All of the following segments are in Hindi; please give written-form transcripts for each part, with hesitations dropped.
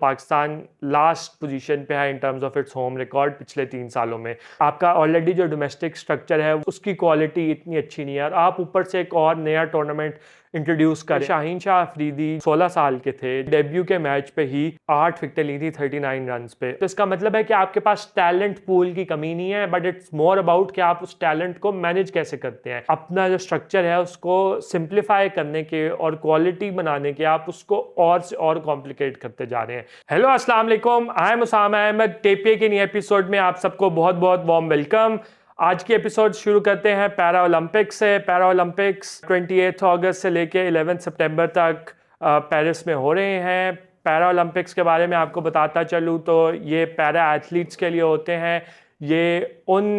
पाकिस्तान लास्ट पोजीशन पे है in terms of its home record पिछले 3 सालों में। आपका ऑलरेडी जो डोमेस्टिक स्ट्रक्चर है उसकी क्वालिटी इतनी अच्छी नहीं है और आप ऊपर से एक और नया टूर्नामेंट इंट्रोड्यूस करें। शाहीन शाह अफरीदी 16 साल के थे, डेब्यू के मैच पे ही 8 विकेटें ली थी 39 रन पे। तो इसका मतलब है कि आपके पास टैलेंट पूल की कमी नहीं है, बट इट्स मोर अबाउट कि आप उस टैलेंट को मैनेज कैसे करते हैं। अपना जो स्ट्रक्चर है उसको सिंप्लीफाई करने के और क्वालिटी बनाने के आप उसको और से और कॉम्प्लिकेट करते जा रहे हैं। हेलो अस्सलाम वालेकुम, आई एम उसामा अहमद। टेपे के नए एपिसोड में आप सबको बहुत बहुत वार्म वेलकम। आज की एपिसोड शुरू करते हैं पैरा ओलंपिक्स से। पैरा ओलंपिक्स 28 अगस्त से लेके 11 सितंबर तक पेरिस में हो रहे हैं। पैरा ओलंपिक्स के बारे में आपको बताता चलूँ तो ये पैरा एथलीट्स के लिए होते हैं। ये उन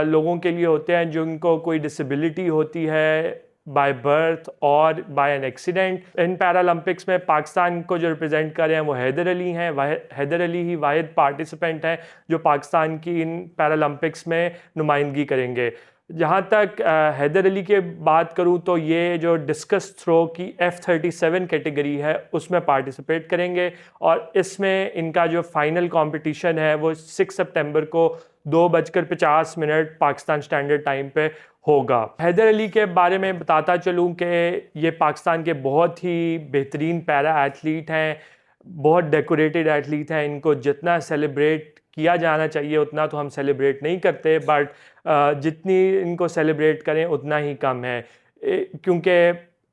लोगों के लिए होते हैं जिनको कोई डिसेबिलिटी होती है बाय बर्थ और बाय एन एक्सीडेंट। इन पैरालंपिक्स में पाकिस्तान को जो रिप्रेजेंट कर रहे हैं वो हैदर अली हैं। हैदर अली ही वाहिद पार्टिसिपेंट हैं जो पाकिस्तान की इन पैरालंपिक्स में नुमाइंदगी करेंगे। जहाँ तक हैदर अली के बात करूँ तो ये जो डिस्कस थ्रो की F37 कैटेगरी है उसमें पार्टिसिपेट करेंगे और इसमें इनका जो फाइनल कंपटीशन है वो 6 सितंबर को 2:50 पाकिस्तान स्टैंडर्ड टाइम पे होगा। हैदर अली के बारे में बताता चलूँ कि ये पाकिस्तान के बहुत ही बेहतरीन पैरा एथलीट हैं, बहुत डेकोरेटेड एथलीट हैं। इनको जितना सेलिब्रेट किया जाना चाहिए उतना तो हम सेलिब्रेट नहीं करते, बट जितनी इनको सेलिब्रेट करें उतना ही कम है, क्योंकि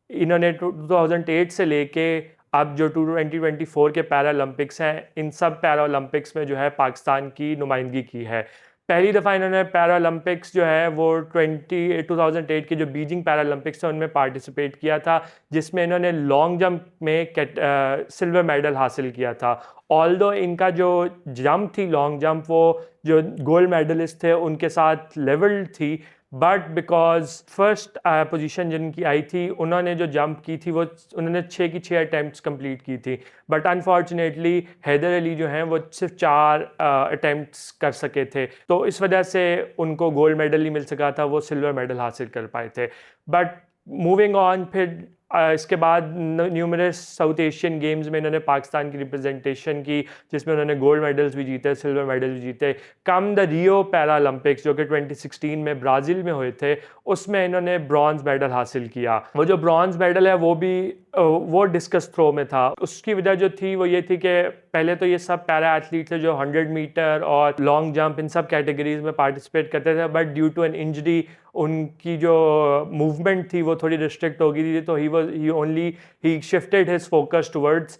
इन्होंने 2008 से लेके अब जो 2024 के पैरालंपिक्स हैं इन सब पैरालंपिक्स में जो है पाकिस्तान की नुमाइंदगी की है। पहली दफ़ा इन्होंने पैरालंपिक्स जो है वो 2008 के जो बीजिंग पैरालंपिक्स थे उनमें पार्टिसिपेट किया था, जिसमें इन्होंने लॉन्ग जंप में सिल्वर मेडल हासिल किया था। ऑल्दो इनका जो जंप थी लॉन्ग जंप वो जो गोल्ड मेडलिस्ट थे उनके साथ लेवल थी, बट बिकॉज फर्स्ट पोजीशन जिनकी आई थी उन्होंने जो जंप की थी वो उन्होंने 6 की 6 अटैम्प्ट्स कंप्लीट की थी, बट अनफॉर्चुनेटली हैदर अली जो हैं वो सिर्फ 4 अटैम्प्ट्स कर सके थे, तो इस वजह से उनको गोल्ड मेडल नहीं मिल सका था, वो सिल्वर मेडल हासिल कर पाए थे। बट मूविंग ऑन, फिर इसके बाद न्यूमरस साउथ एशियन गेम्स में इन्होंने पाकिस्तान की रिप्रेजेंटेशन की, जिसमें उन्होंने गोल्ड मेडल्स भी जीते, सिल्वर मेडल भी जीते। कम द रियो पैरालंपिक्स जो कि 2016 में ब्राज़ील में हुए थे उसमें इन्होंने ब्रॉन्ज मेडल हासिल किया। वो जो ब्रॉन्ज मेडल है वो डिस्कस थ्रो में था। उसकी वजह जो थी वो ये थी कि पहले तो ये सब पैरा एथलीट थे जो 100 मीटर और लॉन्ग जंप इन सब कैटेगरीज में पार्टिसिपेट करते थे, but due to an injury उनकी जो मूवमेंट थी वो थोड़ी रिस्ट्रिक्ट हो गई थी, तो he shifted his focus towards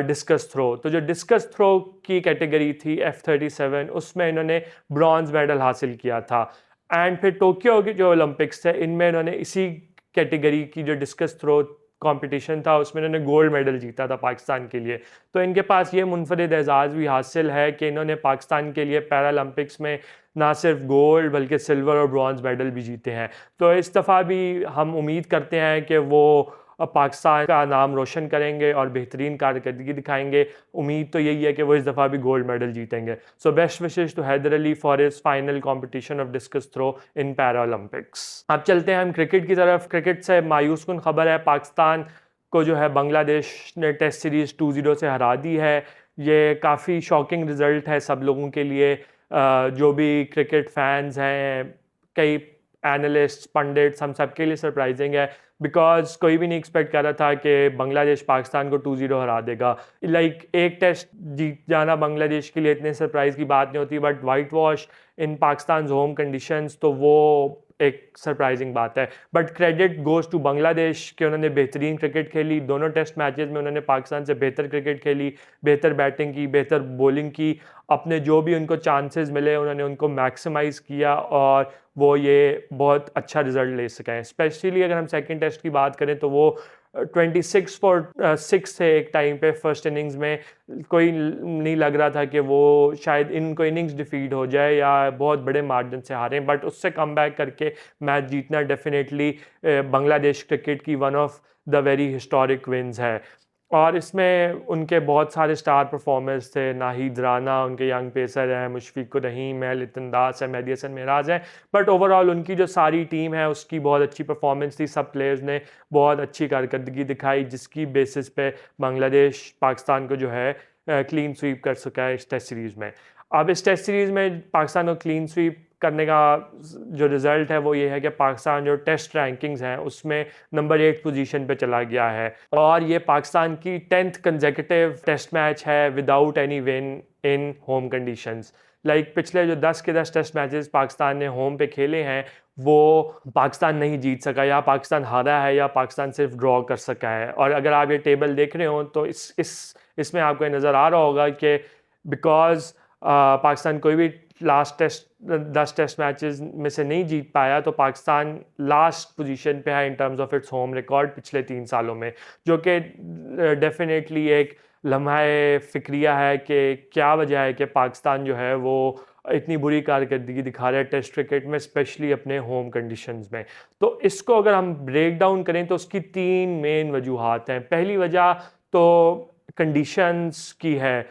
discus throw. तो जो डिस्कस थ्रो की कैटेगरी थी F37 उसमें इन्होंने ब्रॉन्ज मेडल हासिल किया था। एंड फिर टोक्यो के जो ओलंपिक्स थे इनमें इन्होंने इसी कैटेगरी की जो डिस्कस थ्रो कंपटीशन था उसमें इन्होंने गोल्ड मेडल जीता था पाकिस्तान के लिए। तो इनके पास ये मुनफरिद एजाज़ भी हासिल है कि इन्होंने पाकिस्तान के लिए पैरालंपिक्स में ना सिर्फ गोल्ड बल्कि सिल्वर और ब्रॉन्ज मेडल भी जीते हैं। तो इस दफ़ा भी हम उम्मीद करते हैं कि वो पाकिस्तान का नाम रोशन करेंगे और बेहतरीन कारकर्दगी दिखाएंगे। उम्मीद तो यही है कि वो इस दफ़ा भी गोल्ड मेडल जीतेंगे। So best wishes to Haider Ali for his final competition of discus throw in para Olympics. अब चलते हैं हम क्रिकेट की तरफ। क्रिकेट से मायूस कुन खबर है, पाकिस्तान को जो है बांग्लादेश ने टेस्ट सीरीज़ 2-0 से हरा दी है। ये काफ़ी शॉकिंग रिज़ल्ट है सब लोगों के लिए, जो भी क्रिकेट फैंस हैं, कई एनालिस्ट, पंडिट्स, हम सब के लिए सरप्राइजिंग है, बिकॉज कोई भी नहीं एक्सपेक्ट कर रहा था कि बांग्लादेश पाकिस्तान को 2-0 हरा देगा। एक टेस्ट जीत जाना बांग्लादेश के लिए इतने सरप्राइज की बात नहीं होती, but white wash in Pakistan home conditions तो वो एक सरप्राइजिंग बात है। But credit goes to Bangladesh कि उन्होंने बेहतरीन क्रिकेट खेली। दोनों टेस्ट मैचेस में उन्होंने पाकिस्तान से बेहतर क्रिकेट खेली, बेहतर बैटिंग की, बेहतर बॉलिंग की। अपने जो भी उनको चांसेस मिले उन्होंने उनको मैक्सिमाइज़ किया और वो ये बहुत अच्छा रिजल्ट ले सकें। स्पेशली अगर हम सेकंड टेस्ट की बात करें तो वो 26 फॉर 6 थे एक टाइम पे फर्स्ट इनिंग्स में। कोई नहीं लग रहा था कि वो शायद इनको इनिंग्स डिफीट हो जाए या बहुत बड़े मार्जिन से हारें, बट उससे कम बैक करके मैच जीतना डेफिनेटली बांग्लादेश क्रिकेट की one of the very historic wins है। और इसमें उनके बहुत सारे स्टार परफॉर्मर्स थे। नाहिद राना उनके यंग पेसर हैं, मुशफिकुर रहीम है, लितन दास है, मेहदी हसन महराज है। बट ओवरऑल उनकी जो सारी टीम है उसकी बहुत अच्छी परफॉर्मेंस थी। सब प्लेयर्स ने बहुत अच्छी कारकर्दगी दिखाई, जिसकी बेसिस पे बांग्लादेश पाकिस्तान को जो है क्लीन स्वीप कर सका है इस टेस्ट सीरीज़ में। अब इस टेस्ट सीरीज़ में पाकिस्तान को क्लीन स्वीप करने का जो रिज़ल्ट है वो ये है कि पाकिस्तान जो टेस्ट रैंकिंग्स हैं उसमें नंबर 8 पोजीशन पे चला गया है और ये पाकिस्तान की 10th कंसेक्यूटिव टेस्ट मैच है without any win in home conditions. पिछले जो 10 के 10 टेस्ट मैचेस पाकिस्तान ने होम पे खेले हैं वो पाकिस्तान नहीं जीत सका, या पाकिस्तान हारा है या पाकिस्तान सिर्फ ड्रॉ कर सका है। और अगर आप ये टेबल देख रहे हो तो इसमें आपको नज़र आ रहा होगा कि बिकॉज पाकिस्तान कोई भी लास्ट टेस्ट 10 टेस्ट मैचेस में से नहीं जीत पाया तो पाकिस्तान लास्ट पोजीशन पे है in terms of its home record पिछले 3 सालों में, जो कि डेफिनेटली एक लम्हा फ़िक्रिया है कि क्या वजह है कि पाकिस्तान जो है वो इतनी बुरी कारकर्दगी दिखा रहा है टेस्ट क्रिकेट में, स्पेशली अपने होम कंडीशंस में। तो इसको अगर हम ब्रेक डाउन करें तो उसकी 3 मेन वजूहात हैं। पहली वजह तो कंडीशंस की है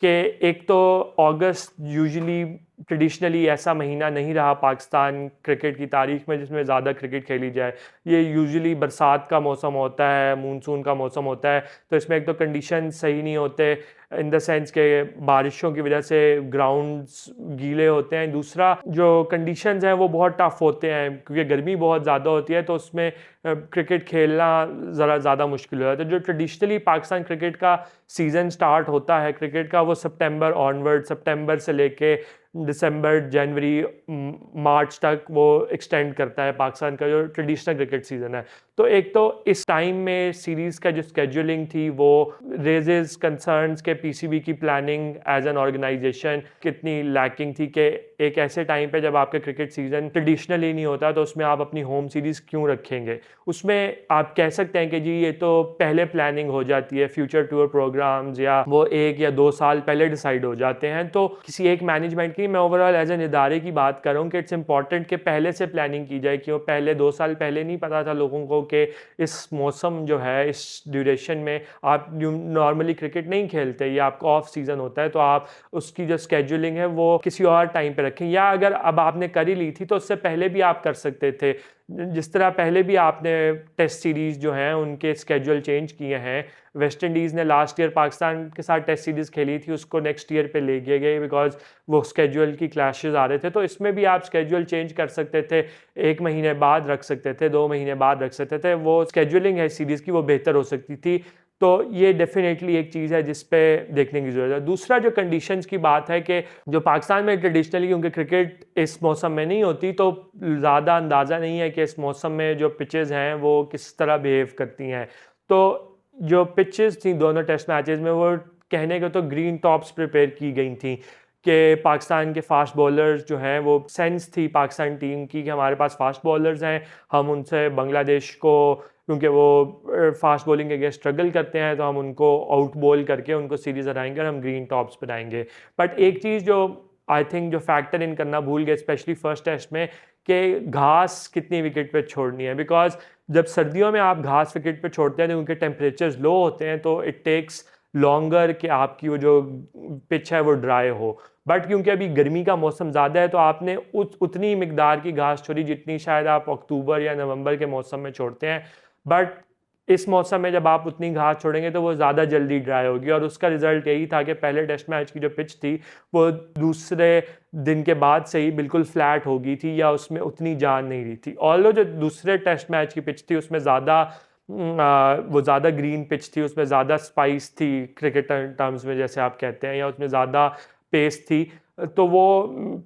कि एक तो अगस्त यूजुअली ट्रेडिशनली ऐसा महीना नहीं रहा पाकिस्तान क्रिकेट की तारीख में जिसमें ज़्यादा क्रिकेट खेली जाए। ये यूजुअली बरसात का मौसम होता है, मानसून का मौसम होता है, तो इसमें एक तो कंडीशन सही नहीं होते इन द सेंस के बारिशों की वजह से ग्राउंड्स गीले होते हैं। दूसरा जो कंडीशंस हैं वो बहुत टफ होते हैं क्योंकि गर्मी बहुत ज़्यादा होती है, तो उसमें क्रिकेट खेलना ज़रा ज़्यादा मुश्किल हो जाता है। जो ट्रेडिशनली पाकिस्तान क्रिकेट का सीज़न स्टार्ट होता है क्रिकेट का वो सितंबर ऑनवर्ड, सितंबर से लेके दिसंबर, जनवरी, मार्च तक वो एक्सटेंड करता है पाकिस्तान का जो ट्रेडिशनल क्रिकेट सीज़न है। तो एक तो इस टाइम में सीरीज़ का जो स्केड्यूलिंग थी वो रेजेस कंसर्न्स के पीसीबी की प्लानिंग एज एन ऑर्गेनाइजेशन कितनी लैकिंग थी कि एक ऐसे टाइम पे जब आपका क्रिकेट सीज़न ट्रेडिशनली नहीं होता तो उसमें आप अपनी होम सीरीज़ क्यों रखेंगे। उसमें आप कह सकते हैं कि जी ये तो पहले प्लानिंग हो जाती है, फ्यूचर टूर प्रोग्राम्स या वो 1 या 2 साल पहले डिसाइड हो जाते हैं। तो किसी एक मैनेजमेंट की, मैं ओवरऑल एज एन इदारे की बात कर रहा हूँ कि इट्स इंपॉर्टेंट कि पहले से प्लानिंग की जाए। क्यों पहले 2 साल पहले नहीं पता था लोगों को कि इस मौसम जो है इस ड्यूरेशन में आप नॉर्मली क्रिकेट नहीं खेलते, या आपका ऑफ सीज़न होता है, तो आप उसकी जो स्केड्यूलिंग है वो किसी और टाइम पे रखें, या अगर अब आपने कर ही ली थी तो उससे पहले भी आप कर सकते थे। जिस तरह पहले भी आपने टेस्ट सीरीज़ जो हैं उनके स्केड्यूल चेंज किए हैं। वेस्ट इंडीज़ ने लास्ट ईयर पाकिस्तान के साथ टेस्ट सीरीज़ खेली थी, उसको नेक्स्ट ईयर पे ले गए गए बिकॉज वो स्केड्यूल की क्लैशेस आ रहे थे। तो इसमें भी आप स्केड्यूल चेंज कर सकते थे, 1 महीने बाद रख सकते थे, 2 महीने बाद रख सकते थे। वो स्केड्यूलिंग है सीरीज़ की वो बेहतर हो सकती थी। तो ये डेफिनेटली एक चीज़ है जिस पे देखने की ज़रूरत है। दूसरा जो कंडीशंस की बात है कि जो पाकिस्तान में ट्रेडिशनली क्योंकि क्रिकेट इस मौसम में नहीं होती तो ज़्यादा अंदाज़ा नहीं है कि इस मौसम में जो पिचेस हैं वो किस तरह बिहेव करती हैं। तो जो पिचेस थी दोनों टेस्ट मैचेस में वो कहने को तो ग्रीन टॉप्स प्रिपेयर की गई थी कि पाकिस्तान के फास्ट बॉलर्स जो हैं वो सेंस थी पाकिस्तान टीम की कि हमारे पास फास्ट बॉलर्स हैं, हम उनसे बांग्लादेश को, क्योंकि वो फास्ट बॉलिंग के अगेंस्ट स्ट्रगल करते हैं, तो हम उनको आउट बॉल करके उनको सीरीज़ हराएंगे और हम ग्रीन टॉप्स पर आएंगे। बट एक चीज़ जो आई थिंक जो फैक्टर इन करना भूल गए स्पेशली फर्स्ट टेस्ट में कि घास कितनी विकेट पे छोड़नी है। बिकॉज जब सर्दियों में आप घास विकेट पे छोड़ते हैं तो उनके टेम्परेचर्स लो होते हैं, तो इट टेक्स लॉन्गर कि आपकी वो जो पिच है वो ड्राई हो। बट क्योंकि अभी गर्मी का मौसम ज़्यादा है तो आपने उतनी मिकदार की घास छोड़ी जितनी शायद आप अक्टूबर या नवंबर के मौसम में छोड़ते हैं। बट इस मौसम में जब आप उतनी घास छोड़ेंगे तो वो ज़्यादा जल्दी ड्राई होगी, और उसका रिजल्ट यही था कि पहले टेस्ट मैच की जो पिच थी वो दूसरे दिन के बाद से ही बिल्कुल फ्लैट हो गई थी, या उसमें उतनी जान नहीं रही थी। ऑल्दो जो दूसरे टेस्ट मैच की पिच थी उसमें वो ज़्यादा ग्रीन पिच थी, उसमें ज़्यादा स्पाइस थी क्रिकेट टर्म्स में जैसे आप कहते हैं, या उसमें ज़्यादा पेस थी। तो वो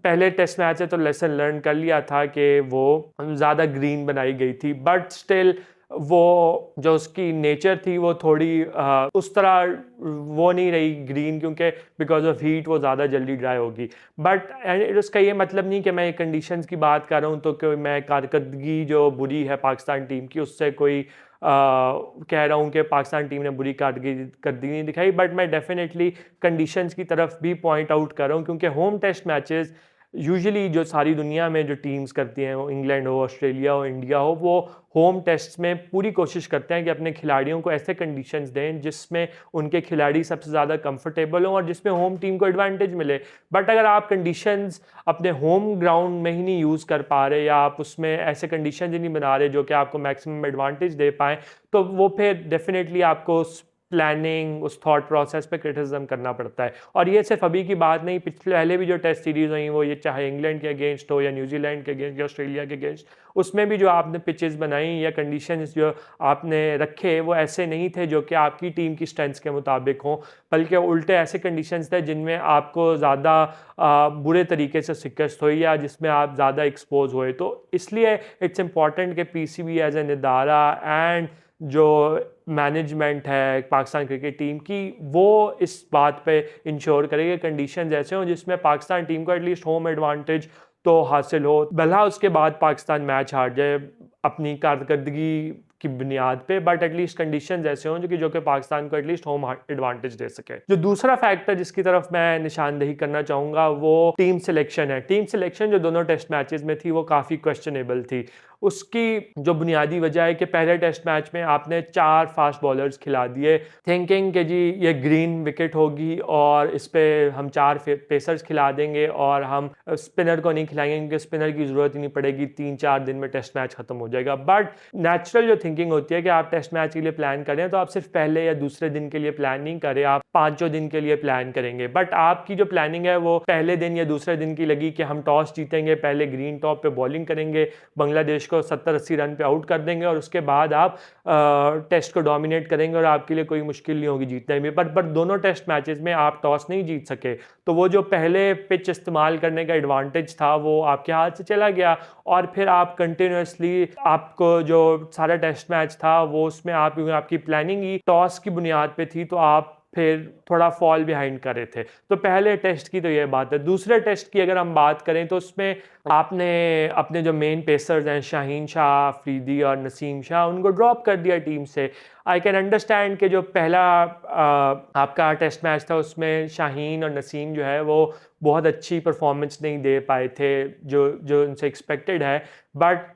पहले टेस्ट मैच है तो लेसन लर्न कर लिया था कि वो ज़्यादा ग्रीन बनाई गई थी। बट स्टिल वो जो उसकी नेचर थी वो थोड़ी उस तरह वो नहीं रही ग्रीन, क्योंकि बिकॉज ऑफ हीट वो ज़्यादा जल्दी ड्राई होगी। बट उसका ये मतलब नहीं कि मैं कंडीशंस की बात कर रहा हूँ तो कि मैं कारकर्दगी जो बुरी है पाकिस्तान टीम की उससे कोई कह रहा हूँ कि पाकिस्तान टीम ने बुरी कारकर्दगी नहीं दिखाई। बट मैं डेफिनेटली कंडीशंस की तरफ भी पॉइंट आउट कर रहा हूँ, क्योंकि होम टेस्ट मैचेस यूजुअली जो सारी दुनिया में जो टीम्स करती हैं, वो इंग्लैंड हो, ऑस्ट्रेलिया हो, इंडिया हो, वो होम टेस्ट में पूरी कोशिश करते हैं कि अपने खिलाड़ियों को ऐसे कंडीशंस दें जिसमें उनके खिलाड़ी सबसे ज़्यादा कंफर्टेबल हों और जिसमें होम टीम को एडवांटेज मिले। बट अगर आप कंडीशंस अपने होम ग्राउंड में ही नहीं यूज़ कर पा रहे, या आप उसमें ऐसे कंडीशन ही नहीं बना रहे जो कि आपको मैक्सिमम एडवांटेज दे पाएँ, तो वो फिर डेफिनेटली आपको प्लानिंग, उस थॉट प्रोसेस पे क्रिटिसिज्म करना पड़ता है। और ये सिर्फ अभी की बात नहीं, पिछले पहले भी जो टेस्ट सीरीज़ हुई वो ये चाहे इंग्लैंड के अगेंस्ट हो या न्यूजीलैंड के अगेंस्ट या ऑस्ट्रेलिया के अगेंस्ट, उसमें भी जो आपने पिचेस बनाई या कंडीशंस जो आपने रखे वो ऐसे नहीं थे जो कि आपकी टीम की स्ट्रेंथ्स के मुताबिक हों, बल्कि उल्टे ऐसे कंडीशंस थे जिनमें आपको ज़्यादा बुरे तरीके से शिकस्त हुई या जिसमें आप ज़्यादा एक्सपोज हुए। तो इसलिए इट्स इम्पॉर्टेंट कि पीसीबी एज एन इदारा एंड जो मैनेजमेंट है पाकिस्तान क्रिकेट टीम की, वो इस बात पे इंश्योर करे कि कंडीशंस ऐसे हों जिसमें पाकिस्तान टीम को एटलीस्ट होम एडवांटेज तो हासिल हो, भला उसके बाद पाकिस्तान मैच हार जाए अपनी कारकर्दगी की बुनियाद पे, बट एटलीस्ट कंडीशंस ऐसे हों जो कि पाकिस्तान को एटलीस्ट होम एडवांटेज दे सके। जो दूसरा फैक्टर जिसकी तरफ मैं निशानदेही करना चाहूँगा वो टीम सिलेक्शन है। टीम सिलेक्शन जो दोनों टेस्ट मैचेस में थी वो काफ़ी क्वेश्चनेबल थी। उसकी जो बुनियादी वजह है कि पहले टेस्ट मैच में आपने 4 फास्ट बॉलर्स खिला दिए, थिंकिंग कि जी ये ग्रीन विकेट होगी और इस पर हम 4 पेसर्स खिला देंगे और हम स्पिनर को नहीं खिलाएंगे क्योंकि स्पिनर की ज़रूरत ही नहीं पड़ेगी, 3-4 दिन में टेस्ट मैच खत्म हो जाएगा। बट नेचुरल जो थिंकिंग होती है कि आप टेस्ट मैच के लिए प्लान करें तो आप सिर्फ पहले या दूसरे दिन के लिए प्लान नहीं करें, आप 5 दिन के लिए प्लान करेंगे। बट आपकी जो प्लानिंग है वो पहले दिन या दूसरे दिन की लगी कि हम टॉस जीतेंगे, पहले ग्रीन टॉप पे बॉलिंग करेंगे, बांग्लादेश को 70-80 रन पे आउट कर देंगे और उसके बाद आप टेस्ट को डोमिनेट करेंगे और आपके लिए कोई मुश्किल नहीं होगी जीतने में। पर दोनों टेस्ट मैचेस में आप टॉस नहीं जीत सके, तो वो जो पहले पिच इस्तेमाल करने का एडवांटेज था वो आपके हाथ से चला गया और फिर आप कंटिन्यूसली आपको जो सारा टेस्ट मैच था वो उसमें आपकी प्लानिंग ही टॉस की बुनियाद पे थी, तो आप फिर थोड़ा फॉल बिहाइंड कर रहे थे। तो पहले टेस्ट की तो ये बात है। दूसरे टेस्ट की अगर हम बात करें तो उसमें आपने अपने जो मेन पेसर्स हैं शाहीन शाह, अफरीदी और नसीम शाह, उनको ड्रॉप कर दिया टीम से। आई कैन अंडरस्टैंड कि जो पहला आपका टेस्ट मैच था उसमें शाहीन और नसीम जो है वो बहुत अच्छी परफॉर्मेंस नहीं दे पाए थे जो उनसे एक्सपेक्टेड है, but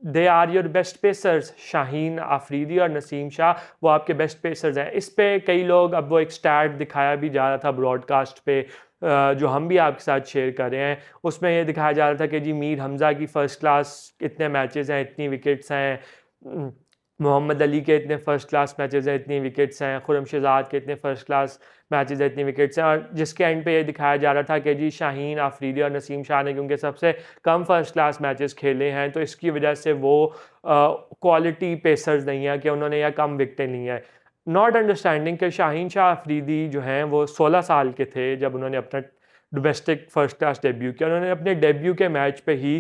they are your best pacers. Shaheen Afridi और नसीम शाह वो आपके बेस्ट पेसर्स हैं। इस पे कई लोग, अब वो एक स्टैट दिखाया भी जा रहा था ब्रॉडकास्ट पे जो हम भी आपके साथ शेयर कर रहे हैं, उसमें ये दिखाया जा रहा था कि जी मीर हमज़ा की फ़र्स्ट क्लास इतने मैचेस हैं, इतनी विकेट्स हैं, मोहम्मद अली के इतने फर्स्ट क्लास मैचेस हैं, इतनी विकेट्स हैं, खुरम शहजाद के इतने फर्स्ट क्लास मैचेस हैं, इतनी विकेट्स हैं, और जिसके एंड पे ये दिखाया जा रहा था कि जी शाहीन अफरीदी और नसीम शाह ने क्योंकि सबसे कम फर्स्ट क्लास मैचेस खेले हैं तो इसकी वजह से वो क्वालिटी पेसर्स नहीं है कि उन्होंने या कम विकटें ली हैं। नॉट अंडरस्टैंडिंग कि शाहीन शाह अफरीदी जो हैं वो 16 साल के थे जब उन्होंने अपना डोमेस्टिक फर्स्ट क्लास डेब्यू किया। उन्होंने अपने डेब्यू के मैच पे ही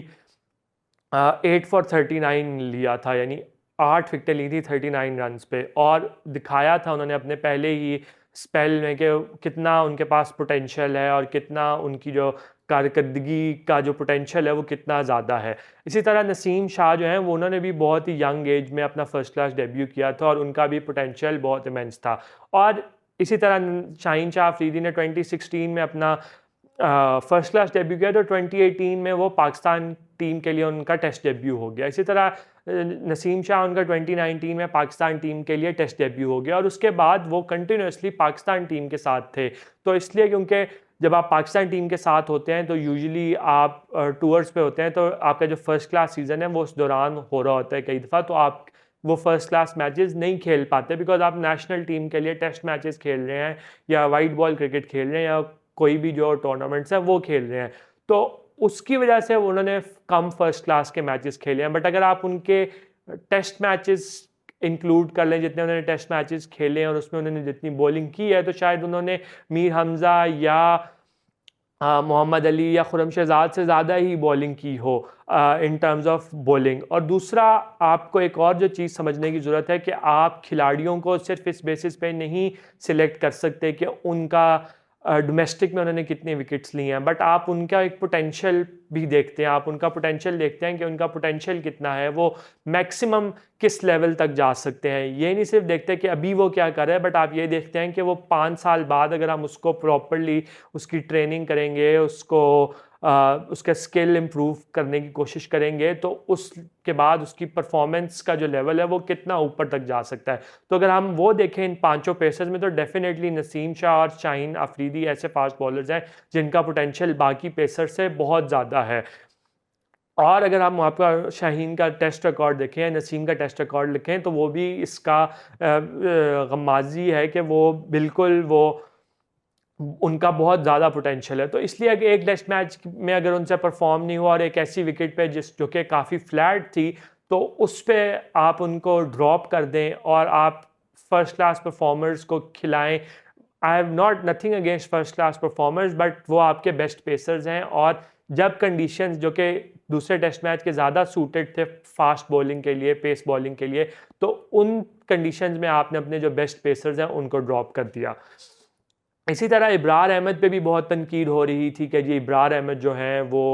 8 फॉर 39 लिया था, यानी 8 विकेटें ली थी 39 रन्स पे, और दिखाया था उन्होंने अपने पहले ही स्पेल में कि कितना उनके पास पोटेंशियल है और कितना उनकी जो कारकर्दगी का जो पोटेंशियल है वो कितना ज़्यादा है। इसी तरह नसीम शाह जो हैं वो उन्होंने भी बहुत ही यंग एज में अपना फर्स्ट क्लास डेब्यू किया था और उनका भी पोटेंशियल बहुत इमेंस था। और इसी तरह शाहीन शाह अफरीदी ने 2016 में अपना फर्स्ट क्लास डेब्यू किया तो 2018 में वो पाकिस्तान टीम के लिए उनका टेस्ट डेब्यू हो गया। इसी तरह नसीम शाह उनका 2019 में पाकिस्तान टीम के लिए टेस्ट डेब्यू हो गया और उसके बाद वो कंटिन्यूसली पाकिस्तान टीम के साथ थे। तो इसलिए क्योंकि जब आप पाकिस्तान टीम के साथ होते हैं तो यूजुअली आप टूर्स पे होते हैं, तो आपका जो फर्स्ट क्लास सीज़न है वो उस दौरान हो रहा होता है कई दफ़ा, तो आप वो फर्स्ट क्लास मैचेस नहीं खेल पाते बिकॉज आप नेशनल टीम के लिए टेस्ट मैचेस खेल रहे हैं या वाइट बॉल क्रिकेट खेल रहे हैं या कोई भी जो टूर्नामेंट्स हैं वो खेल रहे हैं, तो उसकी वजह से उन्होंने कम फर्स्ट क्लास के मैचेस खेले हैं। बट अगर आप उनके टेस्ट मैचेस इंक्लूड कर लें, जितने उन्होंने टेस्ट मैचेस खेले हैं और उसमें उन्होंने जितनी बॉलिंग की है, तो शायद उन्होंने मीर हमज़ा या मोहम्मद अली या खुरम शहजाद से ज़्यादा ही बॉलिंग की हो इन टर्म्स ऑफ बॉलिंग। और दूसरा, आपको एक और जो चीज़ समझने की ज़रूरत है कि आप खिलाड़ियों को सिर्फ इस बेसिस पे नहीं सिलेक्ट कर सकते कि उनका डोमेस्टिक में उन्होंने कितनी विकेट्स ली हैं, बट आप उनका एक पोटेंशियल भी देखते हैं। आप उनका पोटेंशियल देखते हैं कि उनका पोटेंशियल कितना है, वो मैक्सिमम किस लेवल तक जा सकते हैं। ये नहीं सिर्फ देखते कि अभी वो क्या कर रहे हैं, बट आप ये देखते हैं कि वो 5 साल बाद अगर हम उसको प्रॉपरली उसकी ट्रेनिंग करेंगे, उसको उसका स्किल इम्प्रूव करने की कोशिश करेंगे, तो उसके बाद उसकी परफॉर्मेंस का जो लेवल है वो कितना ऊपर तक जा सकता है। तो अगर हम वो देखें इन पांचों पेसर्स में, तो डेफिनेटली नसीम शाह और शाहीन अफरीदी ऐसे फास्ट बॉलर्स हैं जिनका पोटेंशियल बाकी पेसर से बहुत ज़्यादा है। और अगर हम आपका शाहीन का टेस्ट रिकॉर्ड देखें या नसीम का टेस्ट रिकॉर्ड लिखें तो वो भी इसका गम्माज़ी है कि वो बिल्कुल वो उनका बहुत ज़्यादा पोटेंशियल है। तो इसलिए अगर एक टेस्ट मैच में अगर उनसे परफॉर्म नहीं हुआ और एक ऐसी विकेट पे जो कि काफ़ी फ्लैट थी, तो उस पे आप उनको ड्रॉप कर दें और आप फर्स्ट क्लास परफॉर्मर्स को खिलाएं। I have not nothing against first class performers, but वो आपके बेस्ट पेसर्स हैं। और जब कंडीशंस जो कि दूसरे टेस्ट मैच के ज़्यादा सूटेड थे फास्ट बॉलिंग के लिए, पेस बॉलिंग के लिए, तो उन कंडीशंस में आपने अपने जो बेस्ट पेसर्स हैं उनको ड्रॉप कर दिया। इसी तरह इब्रार अहमद पे भी बहुत तनकीद हो रही थी कि जी इब्रार अहमद जो हैं वो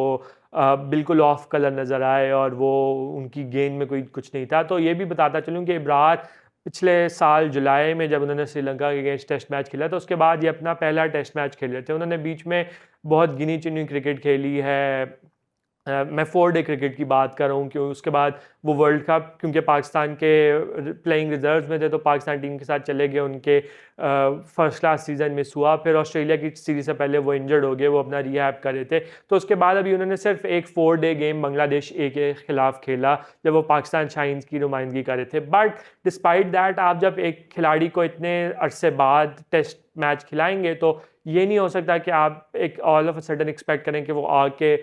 बिल्कुल ऑफ कलर नज़र आए और वो उनकी गेंद में कोई कुछ नहीं था। तो ये भी बताता चलूँ कि इब्रार पिछले साल जुलाई में जब उन्होंने श्रीलंका के अगेंस्ट टेस्ट मैच खेला तो उसके बाद ये अपना पहला टेस्ट मैच खेल रहे थे। उन्होंने बीच में बहुत गिनी चुनी क्रिकेट खेली है। मैं 4 डे क्रिकेट की बात कर रहा हूँ, क्यों उसके बाद वो वर्ल्ड कप क्योंकि पाकिस्तान के प्लेइंग रिजर्व्स में थे तो पाकिस्तान टीम के साथ चले गए, उनके फर्स्ट क्लास सीज़न मिस हुआ। फिर ऑस्ट्रेलिया की सीरीज़ से पहले वो इंजर्ड हो गए, वो अपना रिहैब कर रहे थे। तो उसके बाद अभी उन्होंने सिर्फ एक 4 डे गेम बांग्लादेश ए के खिलाफ खेला जब वो पाकिस्तान शाहीन्स की नुमाइंदगी कर रहे थे। बट डिस्पाइट दैट आप जब एक खिलाड़ी को इतने अरसे बाद टेस्ट मैच खिलाएंगे तो ये नहीं हो सकता कि आप एक all of a sudden expect करें कि वो आके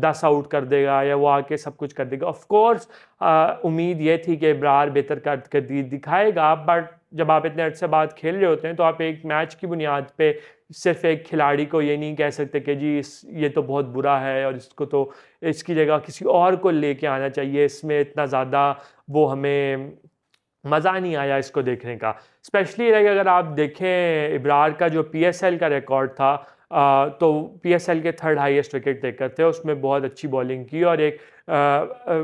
10 आउट कर देगा या वो आके सब कुछ कर देगा। ऑफ कोर्स उम्मीद ये थी कि इब्रार बेहतर कारकर्दगी दिखाएगा, बट जब आप इतने अरसे बाद खेल रहे होते हैं तो आप एक मैच की बुनियाद पे सिर्फ एक खिलाड़ी को ये नहीं कह सकते कि जी ये तो बहुत बुरा है और इसको तो इसकी जगह किसी और को लेके आना चाहिए, इसमें इतना ज़्यादा वो हमें मज़ा नहीं आया इसको देखने का। स्पेशली अगर आप देखें इब्रार का जो पीएसएल का रिकॉर्ड था, तो पीएसएल के थर्ड हाईएस्ट विकेट टेकर थे, उसमें बहुत अच्छी बॉलिंग की और एक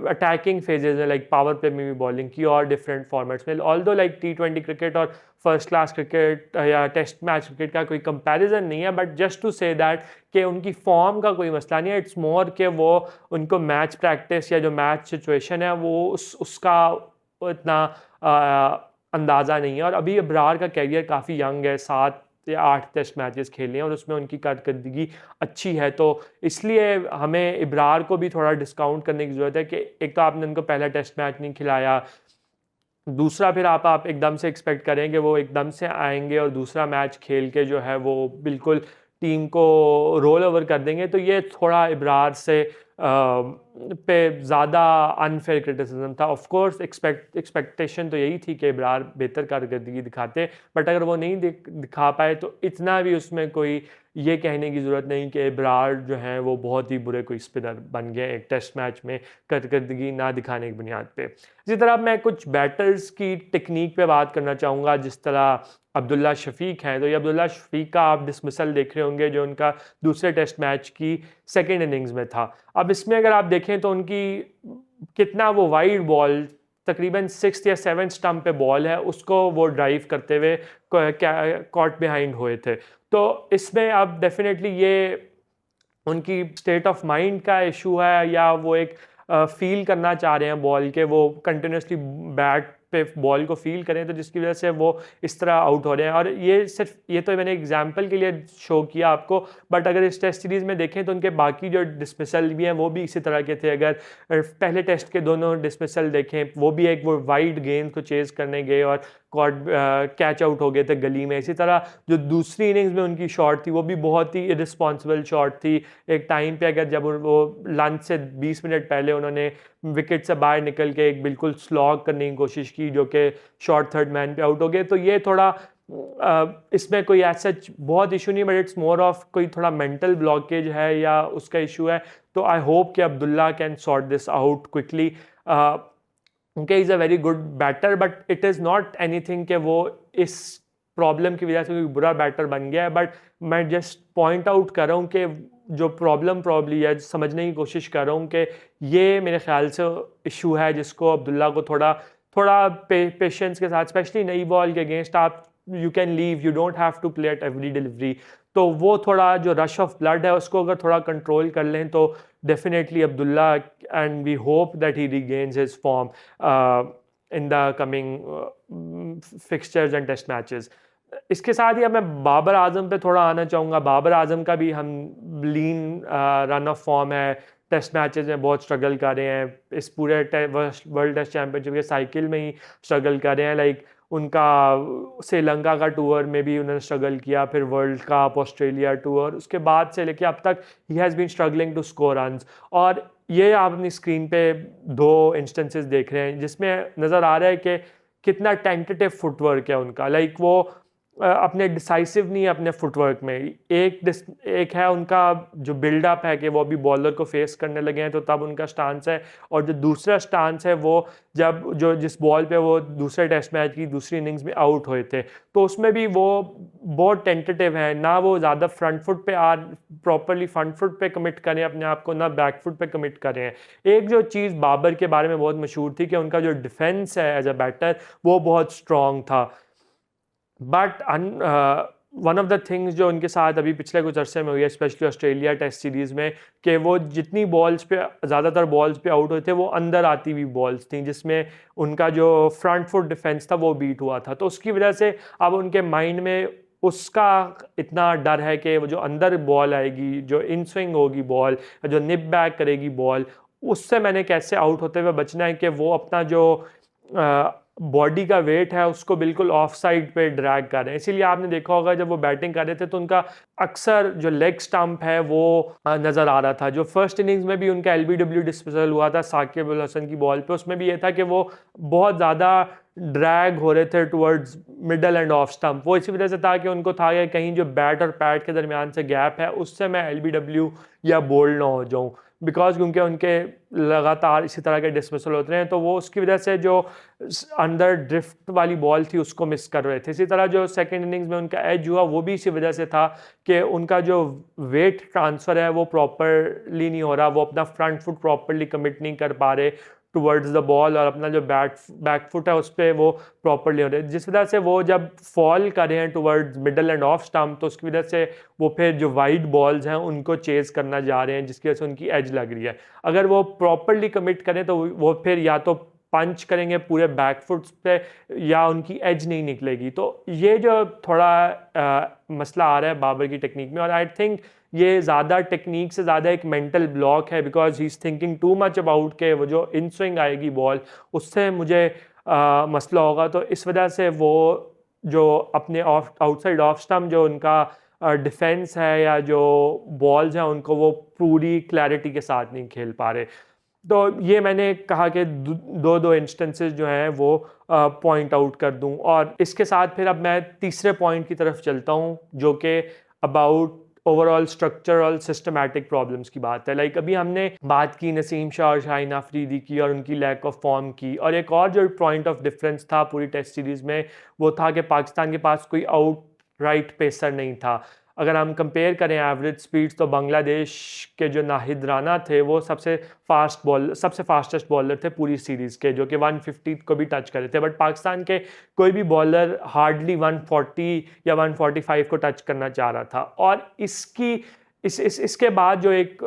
अटैकिंग फेजेस में लाइक पावर प्ले में भी बॉलिंग की और डिफरेंट फॉर्मेट्स में। ऑल्दो लाइक टी20 क्रिकेट और फर्स्ट क्लास क्रिकेट या टेस्ट मैच क्रिकेट का कोई कंपैरिजन नहीं है, but just to say that कि उनकी फॉर्म का कोई मसला नहीं है। इट्स मोर कि वो उनको मैच प्रैक्टिस या जो मैच सिचुएशन है वो उसका इतना अंदाज़ा नहीं है। और अभी इब्रार का करियर काफ़ी यंग है, 7 या 8 टेस्ट मैचेस खेले हैं और उसमें उनकी कारकर्दगी अच्छी है। तो इसलिए हमें इब्रार को भी थोड़ा डिस्काउंट करने की ज़रूरत है कि एक तो आपने उनको पहला टेस्ट मैच नहीं खिलाया, दूसरा फिर आप एकदम से एक्सपेक्ट करें कि वो एकदम से आएँगे और दूसरा मैच खेल के जो है वो बिल्कुल टीम को रोल ओवर कर देंगे। तो ये थोड़ा इब्रार से पे ज़्यादा अनफेयर क्रिटिसिज्म था। ऑफ कोर्स एक्सपेक्टेशन तो यही थी कि इब्रार बेहतर कारकर्दगी दिखाते, बट अगर वो नहीं दिखा पाए तो इतना भी उसमें कोई ये कहने की ज़रूरत नहीं कि इब्रार जो हैं वो बहुत ही बुरे कोई स्पिनर बन गए एक टेस्ट मैच में कारकर्दगी ना दिखाने की बुनियाद पे। इसी तरह मैं कुछ बैटर्स की टेक्निक पे बात करना चाहूँगा। जिस तरह अब्दुल्ला शफीक हैं, तो ये अब्दुल्ला शफीक का आप डिसमिसल देख रहे होंगे जो उनका दूसरे टेस्ट मैच की सेकेंड इनिंग्स में था। अब इसमें अगर आप देखें तो उनकी कितना वो वाइड बॉल तकरीबन 6th या 7th स्टंप पे बॉल है, उसको वो ड्राइव करते हुए कॉट बिहाइंड हुए थे। तो इसमें अब डेफिनेटली ये उनकी स्टेट ऑफ माइंड का इशू है या वो एक फील करना चाह रहे हैं बॉल के, वो कंटिन्यूसली बैट पे बॉल को फील करें, तो जिसकी वजह से वो इस तरह आउट हो रहे हैं। और ये तो मैंने एग्जांपल के लिए शो किया आपको, बट अगर इस टेस्ट सीरीज़ में देखें तो उनके बाकी जो डिसमिसल भी हैं वो भी इसी तरह के थे। अगर पहले टेस्ट के दोनों डिसमिसल देखें, वो भी एक वो वाइड गेंद को चेज़ करने गए और कॉट कैच आउट हो गए थे गली में। इसी तरह जो दूसरी इनिंग्स में उनकी शॉट थी वो भी बहुत ही इरिस्पॉन्सिबल शॉट थी। एक टाइम पे अगर जब वो लंच से 20 मिनट पहले उन्होंने विकेट से बाहर निकल के एक बिल्कुल स्लॉग करने की कोशिश की जो कि शॉर्ट थर्ड मैन पे आउट हो गए। तो ये थोड़ा इसमें कोई ऐसा बहुत इशू नहीं, बट इट्स मोर ऑफ कोई थोड़ा मेंटल ब्लॉकेज है या उसका इशू है। तो आई होप कि Abdullah can sort this out quickly. उनके is a very good batter, but it is not anything कि वो इस प्रॉब्लम की वजह से कोई बुरा बैटर बन गया है। बट मैं जस्ट पॉइंट आउट कर रहा हूँ कि जो प्रॉब्लम प्रॉब्ली है समझने की कोशिश कर रहा हूँ कि ये मेरे ख्याल से इशू है जिसको अब्दुल्ला को थोड़ा थोड़ा पेशेंस के साथ, स्पेशली नई बॉल के अगेंस्ट आप you can leave, you don't have to play at every delivery. तो वो थोड़ा जो रश ऑफ ब्लड है उसको अगर थोड़ा कंट्रोल कर लें तो definitely Abdullah, and we hope that he regains his form in the coming fixtures and test matches. इसके साथ ही अब मैं बाबर आजम पे थोड़ा आना चाहूँगा। बाबर आजम का भी हम लीन रन ऑफ फॉर्म है, टेस्ट मैचेस में बहुत स्ट्रगल कर रहे हैं, इस पूरे वर्ल्ड टेस्ट चैम्पियनशिप के साइकिल में ही स्ट्रगल कर रहे हैं। लाइक उनका श्रीलंका का टूर में भी उन्होंने स्ट्रगल किया, फिर वर्ल्ड कप, ऑस्ट्रेलिया टूर, उसके बाद से लेके अब तक ही has been struggling to score runs. और ये आप अपनी स्क्रीन पे 2 इंस्टेंसेस देख रहे हैं जिसमें नज़र आ रहा है कि कितना टेंटेटिव फुटवर्क है उनका। लाइक वो अपने डिसाइसिव नहीं है अपने फुटवर्क में। एक है उनका जो बिल्डअप है कि वो अभी बॉलर को फेस करने लगे हैं तो तब उनका स्टांस है, और जो दूसरा स्टांस है वो जब जो जिस बॉल पे वो दूसरे टेस्ट मैच की दूसरी इनिंग्स में आउट हुए थे, तो उसमें भी वो बहुत टेंटेटिव है ना, वो ज़्यादा फ्रंट फुट पे प्रॉपरली फ्रंट फुट पे कमिट करें अपने आप को, ना बैक फुट पे कमिट करें। एक जो चीज़ बाबर के बारे में बहुत मशहूर थी कि उनका जो डिफेंस है एज अ बैटर वो बहुत स्ट्रॉन्ग था, but one of the things जो उनके साथ अभी पिछले कुछ अरसे में हुई है, स्पेशली ऑस्ट्रेलिया टेस्ट सीरीज़ में, कि वो जितनी बॉल्स पे ज़्यादातर बॉल्स पे आउट हुए थे वो अंदर आती हुई बॉल्स थी जिसमें उनका जो फ्रंट फुट डिफेंस था वो बीट हुआ था। तो उसकी वजह से अब उनके माइंड में उसका इतना डर है कि वो जो अंदर बॉल आएगी, जो इन स्विंग होगी बॉल, जो निप बैक करेगी बॉल, उससे मैंने कैसे आउट होते हुए बचना है कि वो अपना जो बॉडी का वेट है उसको बिल्कुल ऑफ साइड पे ड्रैग कर रहे हैं। इसीलिए आपने देखा होगा जब वो बैटिंग कर रहे थे तो उनका अक्सर जो लेग स्टंप है वो नज़र आ रहा था। जो फर्स्ट इनिंग्स में भी उनका एलबीडब्ल्यू डिस्पोजल हुआ था साकिब अल हसन की बॉल पे, उसमें भी ये था कि वो बहुत ज़्यादा ड्रैग हो रहे थे towards middle end off stump. वो इसी वजह से था कि उनको था कि कहीं जो बैट और पैड के दरमियान से गैप है उससे मैं एलबीडब्ल्यू या बोल्ड ना हो जाऊँ, बिकॉज क्योंकि उनके लगातार इसी तरह के डिसमिसल होते हैं तो वो उसकी वजह से जो अंदर ड्रिफ्ट वाली बॉल थी उसको मिस कर रहे थे। इसी तरह जो सेकंड इनिंग्स में उनका एज हुआ वो भी इसी वजह से था कि उनका जो वेट ट्रांसफ़र है वो प्रॉपरली नहीं हो रहा, वो अपना फ्रंट फुट प्रॉपरली कमिट नहीं कर पा रहे टुवर्ड्स द बॉल, और अपना जो बैक फुट है उस पर वो प्रॉपरली हो रहे, जिस वजह से वो जब फॉल कर रहे हैं towards middle end off stump तो उसकी वजह से वो फिर जो वाइड बॉल्स हैं उनको चेज़ करना जा रहे हैं जिसकी वजह से उनकी एज लग रही है। अगर वो प्रॉपरली कमिट करें तो वो फिर या तो पंच करेंगे पूरे बैक फुट्स पे या उनकी एज नहीं निकलेगी। तो ये जो थोड़ा मसला आ रहा है बाबर की टेक्निक में, और आई थिंक ये ज़्यादा टेक्निक से ज़्यादा एक मेंटल ब्लॉक है, because he is thinking too much about के वो जो इन स्विंग आएगी बॉल उससे मुझे मसला होगा। तो इस वजह से वो जो अपने आउटसाइड ऑफ स्टंप जो उनका डिफेंस है या जो बॉल्स हैं उनको वो पूरी क्लैरिटी के साथ नहीं खेल पा रहे। तो ये मैंने कहा कि दो इंस्टेंसेस जो हैं वो पॉइंट आउट कर दूं, और इसके साथ फिर अब मैं तीसरे पॉइंट की तरफ चलता हूं जो कि about overall structural systematic problems की बात है। लाइक अभी हमने बात की नसीम शाह और शाहीन अफरीदी की और उनकी लैक ऑफ फॉर्म की, और एक और जो पॉइंट ऑफ डिफरेंस था पूरी टेस्ट सीरीज़ में वो था कि पाकिस्तान के पास कोई आउट राइट पेसर नहीं था। अगर हम कंपेयर करें एवरेज स्पीड्स तो बांग्लादेश के जो नाहिद राना थे वो सबसे फास्टेस्ट बॉलर थे पूरी सीरीज़ के, जो कि 150 को भी टच कर रहे थे, बट पाकिस्तान के कोई भी बॉलर हार्डली 140 या 145 को टच करना चाह रहा था। और इसके बाद जो एक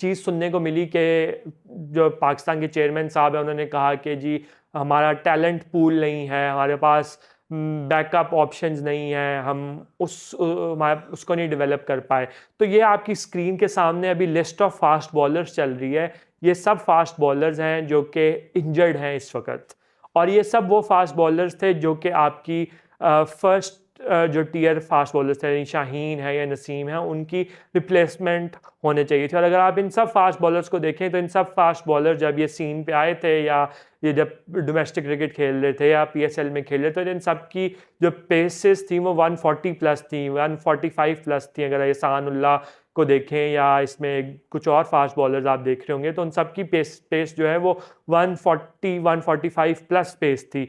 चीज़ सुनने को मिली कि जो पाकिस्तान के चेयरमैन साहब हैं उन्होंने कहा कि जी हमारा टैलेंट पूल नहीं है, हमारे पास बैकअप ऑप्शंस नहीं है, हम उसको नहीं डेवलप कर पाए। तो ये आपकी स्क्रीन के सामने अभी लिस्ट ऑफ फास्ट बॉलर्स चल रही है। ये सब फास्ट बॉलर्स हैं जो कि इंजर्ड हैं इस वक्त, और ये सब वो फास्ट बॉलर्स थे जो कि आपकी फर्स्ट जो टियर फास्ट बॉलर्स थे, शाहीन है या नसीम है, उनकी रिप्लेसमेंट होने चाहिए थी। और अगर आप इन सब फास्ट बॉलर्स को देखें तो इन सब फास्ट बॉलर जब ये सीन पे आए थे या ये जब डोमेस्टिक क्रिकेट खेल रहे थे या पीएसएल में खेल रहे थे, तो इन सब की जो पेसेस थी वो 140 प्लस थी, 145 प्लस थी। अगर एहसान उल्लाह को देखें या इसमें कुछ और फास्ट बॉलर्स आप देख रहे होंगे तो उन सब की पेस जो है वो 140 145 प्लस पेस थी।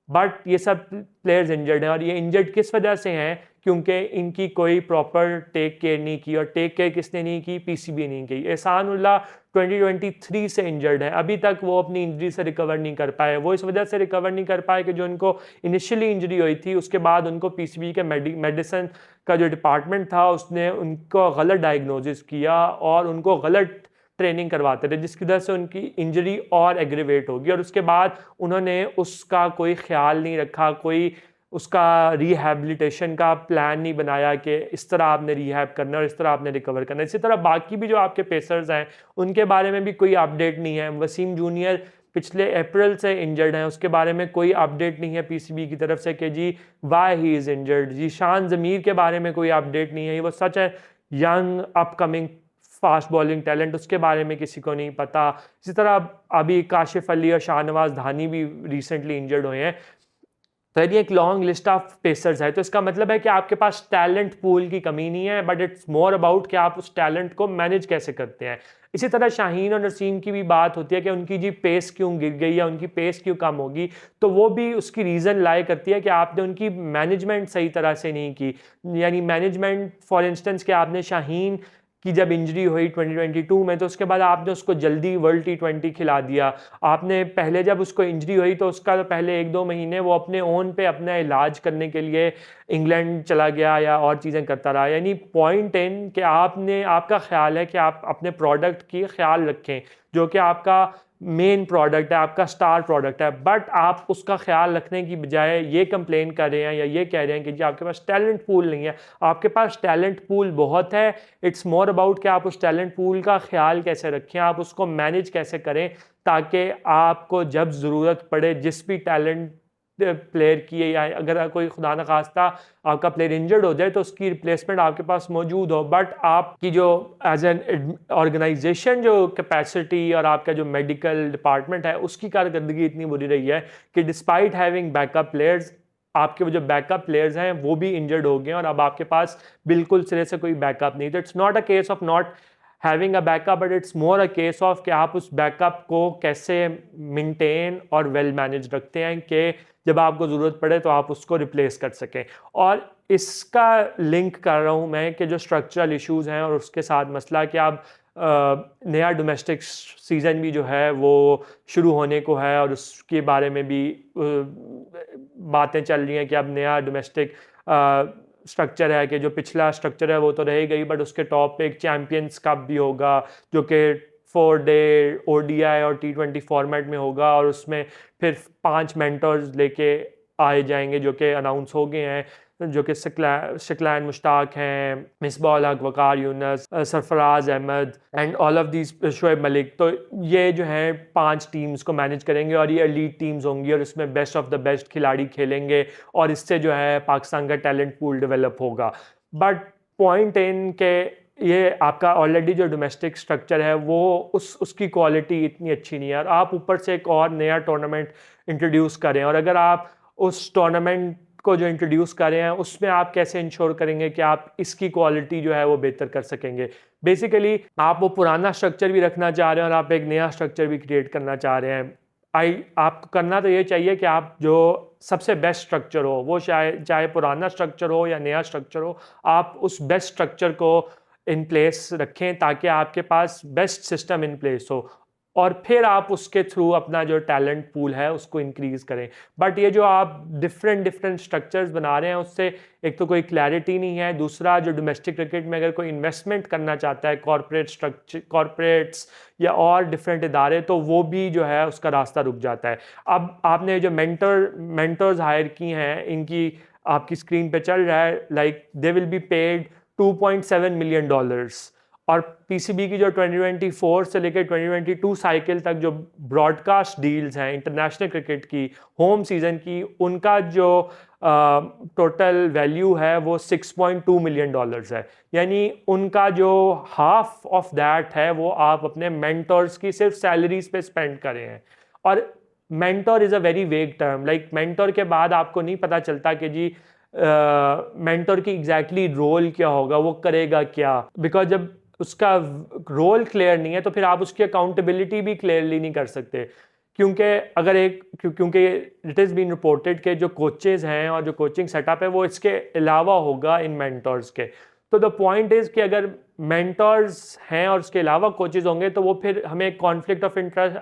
बट ये सब प्लेयर्स इंजर्ड हैं, और ये इंजर्ड किस वजह से हैं? क्योंकि इनकी कोई प्रॉपर टेक केयर नहीं की, और टेक केयर किसने नहीं की? पीसीबी नहीं की। एहसान उल्लाह 2023 से इंजर्ड है, अभी तक वो अपनी इंजरी से रिकवर नहीं कर पाए। वो इस वजह से रिकवर नहीं कर पाए कि जो उनको इनिशियली इंजरी हुई थी उसके बाद उनको पीसीबी के मेडिसिन का जो डिपार्टमेंट था उसने उनको गलत डायग्नोसिस किया और उनको गलत ट्रेनिंग करवाते थे, जिसकी वजह से उनकी इंजरी और एग्रीवेट होगी। और उसके बाद उन्होंने उसका कोई ख्याल नहीं रखा, कोई उसका रिहैबिलिटेशन का प्लान नहीं बनाया कि इस तरह आपने रिहैब करना है और इस तरह आपने रिकवर करना है। इसी तरह बाकी भी जो आपके पेसर्स हैं उनके बारे में भी कोई अपडेट नहीं है। वसीम जूनियर पिछले अप्रैल से इंजर्ड हैं, उसके बारे में कोई अपडेट नहीं है पीसीबी की तरफ से कि जी वाई ही इज़ इंजर्ड। जी शान ज़मीर के बारे में कोई अपडेट नहीं है, वो सच है young upcoming fast bowling talent, उसके बारे में किसी को नहीं पता। इसी तरह अभी काशिफ अली और शाहनवाज धानी भी रिसेंटली इंजर्ड हुए हैं। तो यदि एक लॉन्ग लिस्ट ऑफ पेसर्स है तो इसका मतलब है कि आपके पास टैलेंट पूल की कमी नहीं है, बट इट्स मोर अबाउट कि आप उस टैलेंट को मैनेज कैसे करते हैं। इसी तरह शाहीन और नसीम की भी बात होती है कि उनकी जी पेस क्यों गिर गई या उनकी पेस क्यों कम होगी, तो वो भी उसकी रीज़न लाई करती है कि आपने उनकी मैनेजमेंट सही तरह से नहीं की। यानी मैनेजमेंट फॉर इंस्टेंस कि आपने शाहीन की जब इंजरी हुई 2022 में तो उसके बाद आपने उसको जल्दी वर्ल्ड T20 खिला दिया। आपने पहले जब उसको इंजरी हुई तो उसका पहले 1-2 महीने वो अपने ओन पे अपना इलाज करने के लिए इंग्लैंड चला गया या और चीज़ें करता रहा। यानी पॉइंट इन कि आपका ख्याल है कि आप अपने प्रोडक्ट की ख्याल रखें जो कि आपका मेन प्रोडक्ट है, आपका स्टार प्रोडक्ट है, बट आप उसका ख्याल रखने की बजाय ये कंप्लेन कर रहे हैं या ये कह रहे हैं कि जी आपके पास टैलेंट पूल नहीं है। आपके पास टैलेंट पूल बहुत है। इट्स मोर अबाउट कि आप उस टैलेंट पूल का ख्याल कैसे रखें, आप उसको मैनेज कैसे करें ताकि आपको जब ज़रूरत पड़े जिस भी टैलेंट प्लेयर की है या अगर कोई खुदा न खास्ता आपका प्लेयर इंजर्ड हो जाए तो उसकी रिप्लेसमेंट आपके पास मौजूद हो। बट आपकी जो एज एन ऑर्गेनाइजेशन जो कैपेसिटी और आपका जो मेडिकल डिपार्टमेंट है उसकी कारकर्दगी इतनी बुरी रही है कि डिस्पाइट हैविंग बैकअप प्लेयर्स, आपके जो बैकअप प्लेयर्स हैं वो भी इंजर्ड हो गए और अब आपके पास बिल्कुल सिरे से कोई बैकअप नहीं। तो it's not a case of not having a backup, but it's more a case of कि आप उस बैकअप को कैसे मेंटेन और वेल मैनेज रखते हैं कि जब आपको ज़रूरत पड़े तो आप उसको रिप्लेस कर सकें। और इसका लिंक कर रहा हूँ मैं कि जो स्ट्रक्चरल इश्यूज़ हैं और उसके साथ मसला कि आप नया डोमेस्टिक सीज़न भी जो है वो शुरू होने को है और उसके बारे में भी बातें चल रही हैं कि अब नया डोमेस्टिक स्ट्रक्चर है कि जो पिछला स्ट्रक्चर है वो तो रहेगा ही, बट उसके टॉप पे एक चैम्पियंस कप भी होगा जो कि 4-डे ODI और T20 फॉर्मेट में होगा और उसमें फिर 5 मेंटर्स लेके आए जाएंगे जो कि अनाउंस हो गए हैं, जो कि शिकलान मुश्ताक हैं, Misbah ul Haq, Waqar Younis, Sarfaraz Ahmed and all of these, Shoaib Malik. तो ये जो है 5 टीम्स को मैनेज करेंगे और ये एलीट टीम्स होंगी और इसमें बेस्ट ऑफ द बेस्ट खिलाड़ी खेलेंगे और इससे जो है पाकिस्तान का टैलेंट पूल डेवलप होगा। बट पॉइंट इन के ये आपका ऑलरेडी जो डोमेस्टिक स्ट्रक्चर है वो उसकी क्वालिटी इतनी अच्छी नहीं है और आप ऊपर से एक और नया टूर्नामेंट इंट्रोड्यूस करें और अगर आप उस टूर्नामेंट को जो इंट्रोड्यूस कर रहे हैं उसमें आप कैसे इंश्योर करेंगे कि आप इसकी क्वालिटी जो है वो बेहतर कर सकेंगे। बेसिकली आप वो पुराना स्ट्रक्चर भी रखना चाह रहे हैं और आप एक नया स्ट्रक्चर भी क्रिएट करना चाह रहे हैं। आपको करना तो ये चाहिए कि आप जो सबसे बेस्ट स्ट्रक्चर हो वो चाहे पुराना स्ट्रक्चर हो या नया स्ट्रक्चर हो, आप उस बेस्ट स्ट्रक्चर को इन प्लेस रखें ताकि आपके पास बेस्ट सिस्टम इन प्लेस हो और फिर आप उसके थ्रू अपना जो टैलेंट पूल है उसको इंक्रीज करें। बट ये जो आप डिफरेंट स्ट्रक्चर्स बना रहे हैं उससे एक तो कोई क्लैरिटी नहीं है, दूसरा जो डोमेस्टिक क्रिकेट में अगर कोई इन्वेस्टमेंट करना चाहता है कॉर्पोरेट स्ट्रक्चर, कॉर्पोरेट्स या और डिफरेंट इदारे, तो वो भी जो है उसका रास्ता रुक जाता है। अब आपने जो मेंटर्स हायर की हैं इनकी आपकी स्क्रीन पे चल रहा है like they will be paid $2.7 million और पीसीबी की जो 2024 से लेकर 2022 साइकिल तक जो ब्रॉडकास्ट डील्स हैं इंटरनेशनल क्रिकेट की होम सीजन की, उनका जो टोटल वैल्यू है वो $6.2 मिलियन है। यानी उनका जो हाफ ऑफ दैट है वो आप अपने मेंटर्स की सिर्फ सैलरीज पे स्पेंड कर रहे हैं। और mentor is a very vague term, like mentor के बाद आपको नहीं पता चलता कि जी मेंटर की एग्जैक्टली रोल क्या होगा, वो करेगा क्या, बिकॉज जब उसका रोल क्लियर नहीं है तो फिर आप उसकी अकाउंटेबिलिटी भी क्लियरली नहीं कर सकते। क्योंकि इट इज़ बीन रिपोर्टेड के जो कोचेज़ हैं और जो कोचिंग सेटअप है वो इसके अलावा होगा इन मेंटर्स के। तो द पॉइंट इज़ कि अगर मेंटर्स हैं और उसके अलावा कोचेज़ होंगे तो वो फिर हमें कॉन्फ्लिक्ट ऑफ इंटरेस्ट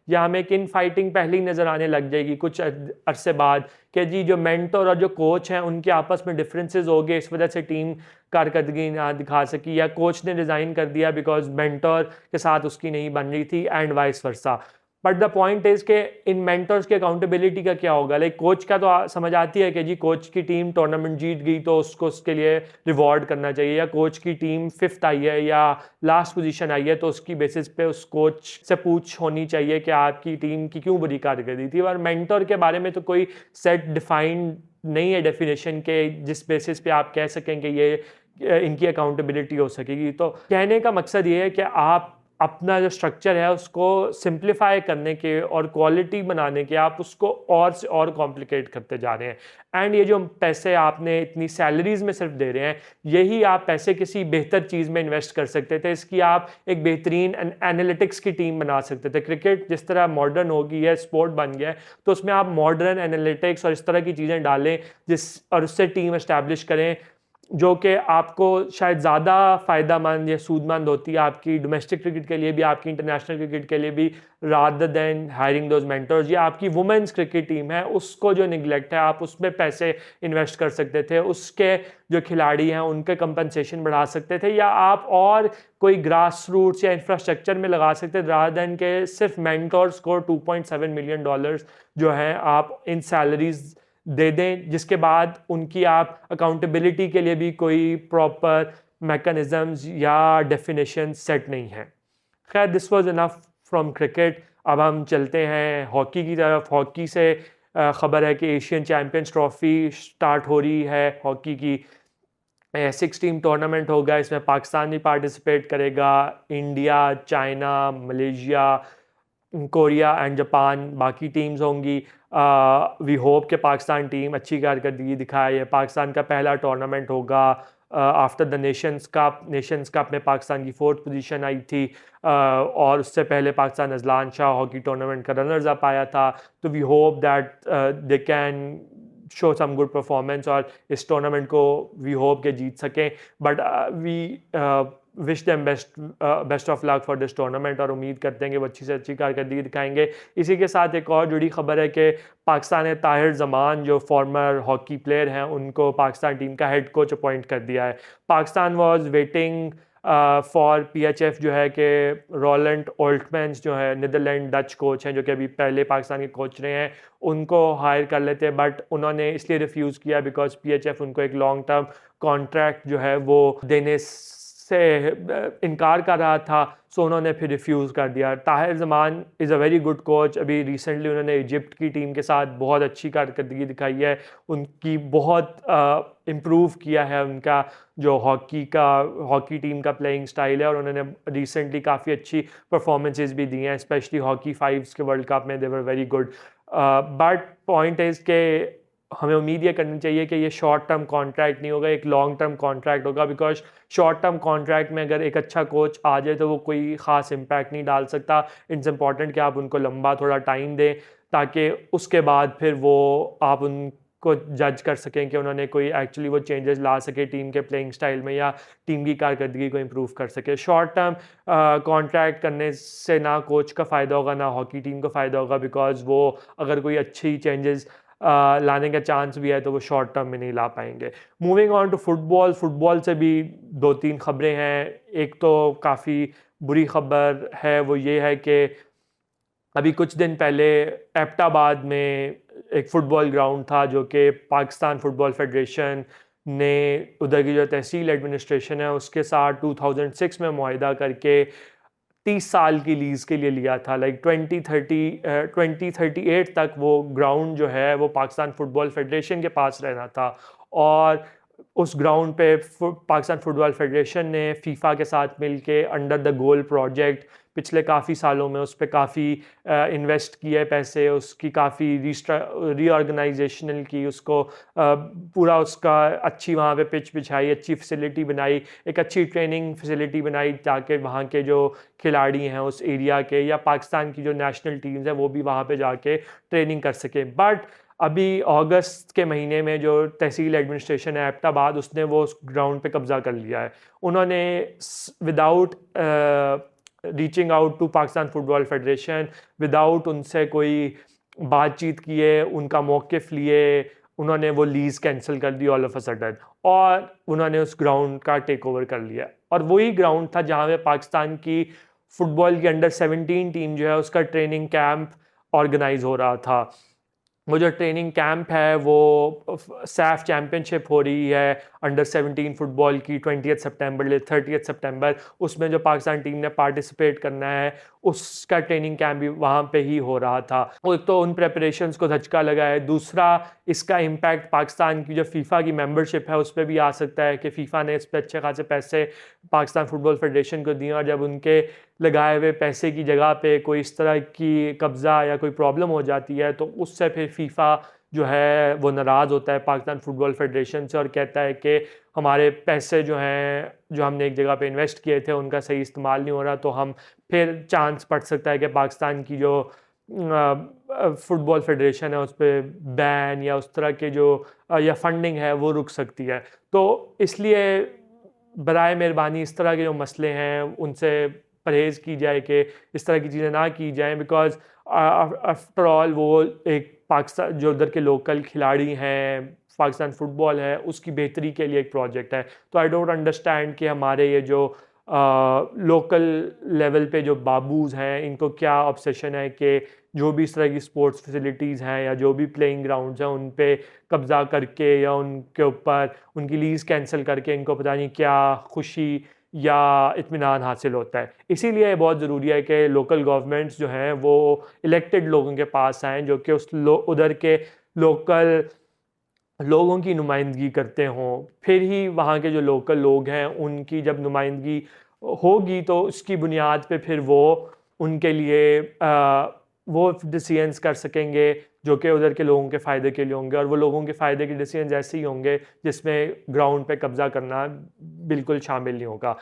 या हमें एक इन फाइटिंग पहले ही नज़र आने लग जाएगी कुछ अरसे बाद कि जी जो मेंटर और जो कोच हैं उनके आपस में डिफरेंसेस हो गए, इस वजह से टीम कारकर्दगी ना दिखा सकी या कोच ने रिज़ाइन कर दिया बिकॉज मेंटर के साथ उसकी नहीं बन रही थी and vice versa. But the point is कि इन मेंटर्स की अकाउंटेबिलिटी का क्या होगा? लाइक कोच का तो समझ आती है कि जी कोच की टीम टूर्नामेंट जीत गई तो उसको उसके लिए रिवॉर्ड करना चाहिए, या कोच की टीम 5th आई है या लास्ट पोजीशन आई है तो उसकी बेसिस पे उस कोच से पूछ होनी चाहिए कि आपकी टीम की क्यों बुरी कारकर्दगी थी। और मेंटर के बारे में तो कोई सेट डिफाइंड नहीं है डेफिनेशन के जिस बेसिस पे आप कह सकें कि ये इनकी अकाउंटेबिलिटी हो सकेगी। तो कहने का मकसद ये है कि आप अपना जो स्ट्रक्चर है उसको सिंप्लीफाई करने के और क्वालिटी बनाने के आप उसको और से और कॉम्प्लिकेट करते जा रहे हैं। एंड ये जो पैसे आपने इतनी सैलरीज में सिर्फ दे रहे हैं, यही आप पैसे किसी बेहतर चीज़ में इन्वेस्ट कर सकते थे। इसकी आप एक बेहतरीन एनालिटिक्स की टीम बना सकते थे। क्रिकेट जिस तरह मॉडर्न हो गई है, स्पोर्ट बन गया है, तो उसमें आप मॉडर्न एनालिटिक्स और इस तरह की चीज़ें डालें और उससे टीम एस्टैब्लिश करें जो कि आपको शायद ज़्यादा फ़ायदेमंद या सूदमंद होती है आपकी डोमेस्टिक क्रिकेट के लिए भी, आपकी इंटरनेशनल क्रिकेट के लिए भी, rather than hiring those mentors. या आपकी वुमेन्स क्रिकेट टीम है उसको जो निगलेक्ट है आप उसमें पैसे इन्वेस्ट कर सकते थे, उसके जो खिलाड़ी हैं उनके कंपनसेशन बढ़ा सकते थे, या आप और कोई ग्रास रूट्स या इंफ्रास्ट्रक्चर में लगा सकते थे रादर देन के सिर्फ मेंटर्स को $2.7 मिलियन जो है आप इन सैलरीज दे दें, जिसके बाद उनकी आप अकाउंटेबिलिटी के लिए भी कोई प्रॉपर मैकेनिज्म्स या डेफिनेशन सेट नहीं है। खैर, this was enough from cricket. अब हम चलते हैं हॉकी की तरफ। हॉकी से ख़बर है कि एशियन चैम्पियंस ट्रॉफ़ी स्टार्ट हो रही है हॉकी की। 6 टीम टूर्नामेंट होगा, इसमें पाकिस्तान भी पार्टिसिपेट करेगा, India, China, Malaysia, Korea and Japan बाकी टीम्स होंगी। वी होप कि पाकिस्तान टीम अच्छी कारकर्दगी दिखाए। पाकिस्तान का पहला टूर्नामेंट होगा आफ्टर द नेशंस कप में पाकिस्तान की 4th पोजीशन आई थी, और उससे पहले Pakistan Azlan Shah hockey tournament का रनर्स अप आया था। तो we hope that they can show some good performance और इस टूर्नामेंट को वी होप के जीत सकें। But we wish them best of luck for this tournament, और उम्मीद करते हैं कि वो अच्छी से अच्छी कारकर्दगी दिखाएंगे। इसी के साथ एक और जुड़ी खबर है कि पाकिस्तान ने ताहिर जमान जो फॉर्मर हॉकी प्लेयर हैं उनको पाकिस्तान टीम का हेड कोच अपॉइंट कर दिया है। Pakistan was waiting for PHF जो है कि रोलेंट ओल्टमैन्स जो है नीदरलैंड डच कोच हैं जो कि अभी पहले पाकिस्तान के कोच रहे हैं, उनको हायर कर लेते, बट उन्होंने इसलिए रिफ्यूज़ किया बिकॉज PHF उनको एक लॉन्ग टर्म कॉन्ट्रैक्ट जो है वो देने से इनकार कर रहा था, सो उन्होंने फिर रिफ्यूज़ कर दिया। Tahir Zaman is a very good coach. अभी रिसेंटली उन्होंने इजिप्ट की टीम के साथ बहुत अच्छी कारकर्दगी दिखाई है, उनकी बहुत इम्प्रूव किया है उनका जो हॉकी टीम का प्लेइंग स्टाइल है, और उन्होंने रिसेंटली काफ़ी अच्छी परफॉर्मेंसेस भी दी हैं, स्पेशली हॉकी 5s के वर्ल्ड कप में they were very good. But point is के हमें उम्मीद ये करनी चाहिए कि ये शॉर्ट टर्म कॉन्ट्रैक्ट नहीं होगा, एक लॉन्ग टर्म कॉन्ट्रैक्ट होगा, बिकॉज शॉर्ट टर्म कॉन्ट्रैक्ट में अगर एक अच्छा कोच आ जाए तो वो कोई ख़ास इम्पैक्ट नहीं डाल सकता। इट्स इम्पॉर्टेंट कि आप उनको लंबा थोड़ा टाइम दें ताकि उसके बाद फिर वो आप उनको जज कर सकें कि उन्होंने कोई एक्चुअली वो चेंजेस ला सके टीम के प्लेइंग स्टाइल में या टीम की कारकर्दगी को इम्प्रूव कर सके। शॉर्ट टर्म कॉन्ट्रैक्ट करने से ना कोच का फ़ायदा होगा ना हॉकी टीम को फ़ायदा होगा, बिकॉज वो अगर कोई अच्छी चेंजेस लाने का चांस भी है तो वो शॉर्ट टर्म में नहीं ला पाएंगे। मूविंग ऑन टू फुटबॉल से भी 2-3 खबरें हैं। एक तो काफ़ी बुरी खबर है, वो ये है कि अभी कुछ दिन पहले एबटाबाद में एक फ़ुटबॉल ग्राउंड था जो कि पाकिस्तान फ़ुटबॉल फेडरेशन ने उधर की जो तहसील एडमिनिस्ट्रेशन है उसके साथ 2006 में मुआहिदा करके 30 साल की लीज़ के लिए लिया था। लाइक 2038 तक वो ग्राउंड जो है वो पाकिस्तान फ़ुटबॉल फेडरेशन के पास रहना था, और उस ग्राउंड पे पाकिस्तान फ़ुटबॉल फेडरेशन ने फीफा के साथ मिलके अंडर द गोल प्रोजेक्ट पिछले काफ़ी सालों में उस पर काफ़ी इन्वेस्ट किए पैसे, उसकी काफ़ी रीऑर्गेनाइजेशनल की, उसको पूरा उसका अच्छी वहाँ पे पिच बिछाई, अच्छी फैसिलिटी बनाई, एक अच्छी ट्रेनिंग फैसिलिटी बनाई ताकि वहाँ के जो खिलाड़ी हैं उस एरिया के या पाकिस्तान की जो नेशनल टीम्स हैं वो भी वहाँ पे जाके ट्रेनिंग कर सके। बट अभी अगस्त के महीने में जो तहसील एडमिनिस्ट्रेशन है एबटाबाद, उसने वो उस ग्राउंड पे कब्ज़ा कर लिया है। उन्होंने without reaching out to Pakistan football federation, without उनसे कोई बातचीत किए, उनका मौक़िफ़ लिए, उन्होंने वो लीज़ कैंसिल कर the all of a sudden, और उन्होंने उस ग्राउंड का टेक ओवर कर लिया। और वही ग्राउंड था जहाँ पे पाकिस्तान की फुटबॉल की अंडर 17 टीम जो है उसका ट्रेनिंग कैंप ऑर्गेनाइज हो रहा था। वो जो ट्रेनिंग कैंप है वो सैफ चैम्पियनशिप हो रही है अंडर 17 फुटबॉल की 20 सितंबर ले 30 सितंबर, उसमें जो पाकिस्तान टीम ने पार्टिसिपेट करना है उसका ट्रेनिंग कैंप भी वहाँ पे ही हो रहा था। वो एक तो उन प्रेपरेशंस को धचका लगा है, दूसरा इसका इम्पैक्ट पाकिस्तान की जो फीफा की मेंबरशिप है उस पर भी आ सकता है कि फ़ीफ़ा ने इस पर अच्छे खासे पैसे पाकिस्तान फुटबॉल फेडरेशन को दिए, और जब उनके लगाए हुए पैसे की जगह पे कोई इस तरह की कब्ज़ा या कोई प्रॉब्लम हो जाती है तो उससे फिर फीफा जो है वो नाराज़ होता है पाकिस्तान फुटबॉल फेडरेशन से और कहता है कि हमारे पैसे जो हैं जो हमने एक जगह पे इन्वेस्ट किए थे उनका सही इस्तेमाल नहीं हो रहा, तो हम फिर चांस पड़ सकता है कि पाकिस्तान की जो फुटबॉल फेडरेशन है उस पर बैन या उस तरह के जो या फंडिंग है वो रुक सकती है। तो इसलिए बराए मेहरबानी इस तरह के जो मसले हैं उनसे परहेज़ की जाए कि इस तरह की चीज़ें ना की जाएँ, बिकॉज़ आफ्टर ऑल वो एक पाकिस्तान जो उधर के लोकल खिलाड़ी हैं, पाकिस्तान फुटबॉल है उसकी बेहतरी के लिए एक प्रोजेक्ट है। तो आई डोंट अंडरस्टैंड कि हमारे ये जो लोकल लेवल पे जो बाबूज़ हैं इनको क्या ऑब्सेशन है कि जो भी इस तरह की स्पोर्ट्स फैसिलिटीज़ हैं या जो भी प्लेइंग ग्राउंड्स हैं उन पे कब्ज़ा करके या उनके ऊपर उनकी लीज़ कैंसिल करके इनको पता नहीं क्या खुशी या इत्मीनान हासिल होता है। इसीलिए ये बहुत ज़रूरी है कि लोकल गवर्नमेंट्स जो हैं वो इलेक्टेड लोगों के पास आएँ जो कि उधर के लोकल लोगों की नुमाइंदगी करते हों। फिर ही वहाँ के जो लोकल लोग हैं उनकी जब नुमाइंदगी होगी तो उसकी बुनियाद पे फिर वो उनके लिए वो डिसीजंस कर सकेंगे जो कि उधर के लोगों के फ़ायदे के लिए होंगे, और वो लोगों के फ़ायदे के डिसीजंस ऐसे ही होंगे जिसमें ग्राउंड पे कब्ज़ा करना बिल्कुल शामिल नहीं होगा।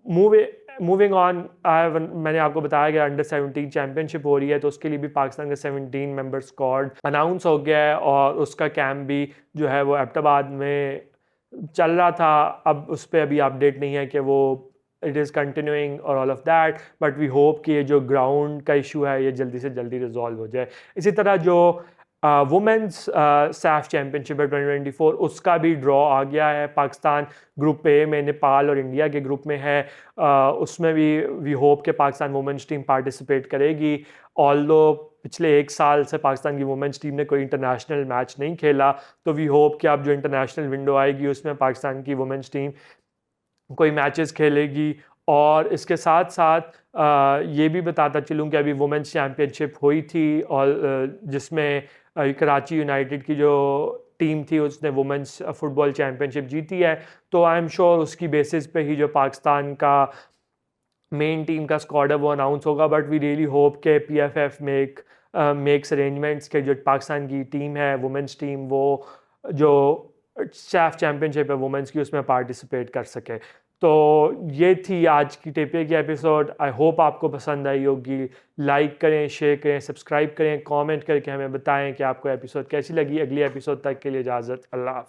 मूव मूविंग ऑन, मैंने आपको बताया कि अंडर 17 चैंपियनशिप हो रही है तो उसके लिए भी पाकिस्तान का 17 मेंबर स्क्वाड अनाउंस हो गया है और उसका कैंप भी जो है वो एबटाबाद में चल रहा था। अब उस पे अभी अपडेट नहीं है कि वो इट इज़ कंटिन्यूइंग और all of that, but we hope कि ये जो ग्राउंड का इशू है ये जल्दी से जल्दी रिजॉल्व हो जाए। इसी तरह जो वुमेंस सैफ चैम्पियनशिप है 2024 उसका भी ड्रॉ आ गया है। पाकिस्तान ग्रुप ए में नेपाल और इंडिया के ग्रुप में है। उसमें भी वी होप कि पाकिस्तान वुमेंस टीम पार्टिसिपेट करेगी। ऑल्दो पिछले 1 साल से पाकिस्तान की वुमेंस टीम ने कोई इंटरनेशनल मैच नहीं खेला, तो वी होप कि अब जो इंटरनेशनल विंडो आएगी उसमें पाकिस्तान की वुमेंस टीम कोई मैचेस खेलेगी। और इसके साथ साथ ये भी बताता चलूँ कि अभी वुमेंस चैम्पियनशिप हुई थी और जिसमें कराची यूनाइटेड की जो टीम थी उसने वुमेंस फुटबॉल चैम्पियनशिप जीती है। तो आई एम श्योर उसकी बेसिस पे ही जो पाकिस्तान का मेन टीम का स्क्वाड है वो अनाउंस होगा, बट वी रियली होप के पीएफएफ मेक्स अरेंजमेंट्स के जो पाकिस्तान की टीम है वुमेंस टीम वो जो सैफ चैम्पियनशिप है वुमेंस की उसमें पार्टिसिपेट कर सके। तो ये थी आज की टेपे की एपिसोड। आई होप आपको पसंद आई होगी। लाइक करें, शेयर करें, सब्सक्राइब करें, कमेंट करके हमें बताएं कि आपको एपिसोड कैसी लगी। अगली एपिसोड तक के लिए इजाज़त। अल्लाह हाफ़िज़।